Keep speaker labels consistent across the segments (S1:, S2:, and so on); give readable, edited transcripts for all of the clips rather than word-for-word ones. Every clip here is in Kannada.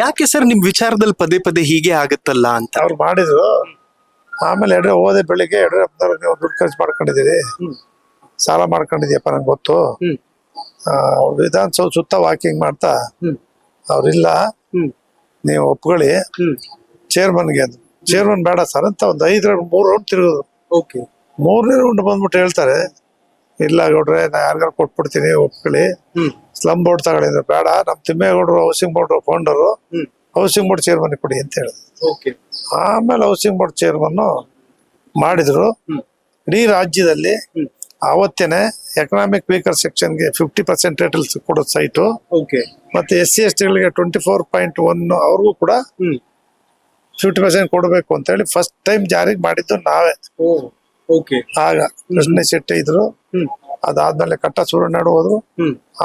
S1: ಯಾಕೆ ಸರ್ ನಿಮ್ ವಿಚಾರದಲ್ಲಿ ಪದೇ ಪದೇ ಹೀಗೆ ಆಗತ್ತಲ್ಲ ಅಂತ?
S2: ಅವ್ರು ಮಾಡಿದ್ರು. ಆಮೇಲೆ ಹೋದೆ ಬೆಳಿಗ್ಗೆ ಯಡಿಯೂರಪ್ಪನವ್ರಿಗೆ ದುಡ್ಡು ಖರ್ಚು ಮಾಡ್ಕೊಂಡಿದೀವಿ, ಸಾಲ ಮಾಡ್ಕೊಂಡಿದ್ಯಪ್ಪ ನಂಗೆ ಗೊತ್ತು. ವಿಧಾನಸೌಧ ಸುತ್ತ ವಾಕಿಂಗ್ ಮಾಡ್ತಾ ಅವ್ರಿಲ್ಲ ನೀವು ಒಪ್ಕೊಳ್ಳಿ ಚೇರ್ಮನ್ಗೆ ಅಂದ್ರು. ಚೇರ್ಮನ್ ಬೇಡ ಸರ್ ಅಂತ ಒಂದು 3 ರೌಂಡ್ ತಿರುಗಿದ್ರು. 3ನೇ ರೌಂಡ್ ಬಂದ್ಬಿಟ್ಟು ಹೇಳ್ತಾರೆ, ಇಲ್ಲ ಗೌಡ್ರೆ ನಾ ಯಾರಿಗಾರು ಕೊಟ್ಬಿಡ್ತೀನಿ ಒಪ್ಕೊಳ್ಳಿ, ಸ್ಲಮ್ ಬೋರ್ಡ್ ತಗೊಳ್ಳಿದ್ರು. ಬೇಡ, ನಮ್ ತಿಮ್ಮೇಗೌಡರು housing board founder, housing board chairman ಕೊಡಿ ಅಂತ ಹೇಳಿದ್ರು. ಆಮೇಲೆ ಹೌಸಿಂಗ್ ಬೋರ್ಡ್ ಚೇರ್ಮನ್ ಮಾಡಿದ್ರು. ಇಡೀ ರಾಜ್ಯದಲ್ಲಿ ಅವತ್ತೇನೆ ಎಕನಾಮಿಕ್ ವೀಕರ್ ಸೆಕ್ಷನ್ಗೆ 50% ರೇಟಲ್ಸ್ ಕೊಡೋ ಸೈಟು, ಮತ್ತೆ SC/ST ಗಳಿಗೆ 24.1 ಅವ್ರಿಗೂ ಕೂಡ 50% ಕೊಡಬೇಕು ಅಂತ ಹೇಳಿ ಫಸ್ಟ್ ಟೈಮ್ ಜಾರಿಗೆ ಮಾಡಿದ್ದು ನಾವೇ. ಆಗ ಕೃಷ್ಣ ಶೆಟ್ಟಿ ಇದ್ರು, ಅದಾದ್ಮೇಲೆ ಕಟ್ಟ ಸೂರ್ಯನಾಡು ಹೋದ್ರು,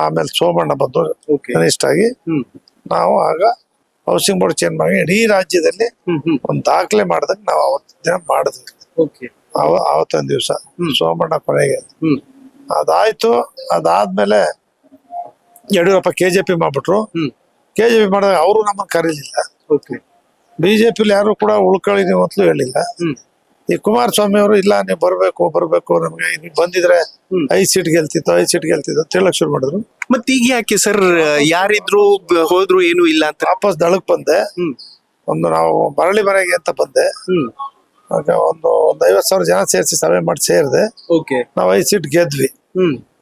S2: ಆಮೇಲೆ ಸೋಮಣ್ಣ ಬಂದ್ರು ಕನಿಷ್ಠ ಆಗಿ. ನಾವು ಆಗ ಹೌಸಿಂಗ್ ಬೋರ್ಡ್ ಚೇಂಜ್ ಮಾಡಿ ಇಡೀ ರಾಜ್ಯದಲ್ಲಿ ಒಂದು ದಾಖಲೆ ಮಾಡ್ದಾಗ ನಾವು ಅವತ್ತಿನ ಮಾಡಿದ್ವಿ. ಅವತ್ತೊಂದ್ ದಿವ್ಸ ಸೋಮಣ್ಣ ಕೊನೆಗೆ ಅದಾಯ್ತು. ಅದಾದ್ಮೇಲೆ ಯಡಿಯೂರಪ್ಪ KJP ಮಾಡ್ಬಿಟ್ರು. KJP ಮಾಡಿದಾಗ ಅವರು ನಮ್ಮನ್ನ ಕರೀಲಿಲ್ಲ. BJP ಯಾರು ಕೂಡ ಉಳ್ಕೊಳ್ಳಿ ನೀವು ಅಂತಲೂ ಹೇಳಿಲ್ಲ. ಈ ಕುಮಾರಸ್ವಾಮಿ ಅವರು ಇಲ್ಲ ನೀವು ಬರ್ಬೇಕು ನಮ್ಗೆ ನೀವು ಬಂದಿದ್ರೆ 5 ಸೀಟ್ ಗೆಲ್ತಿತ್ತು ಅಂತ ಹೇಳಕ್ ಶುರು ಮಾಡಿದ್ರು.
S1: ಮತ್ತೆ ಈಗ ಯಾಕೆ ಸರ್ ಯಾರಿದ್ರು ಹೋದ್ರು ಏನು ಇಲ್ಲ ಅಂತ
S2: ವಾಪಸ್ ದಳಕ್ ಬಂದೆ. ನಾವು ಮರಳಿ ಮನೆಗೆ ಅಂತ ಬಂದೆ. ಒಂದು 50,000 ಜನ ಸೇರಿಸಿ ಸಭೆ ಮಾಡಿ ಸೇರಿದೆ. ನಾವು 5 ಸೀಟ್ ಗೆದ್ವಿ.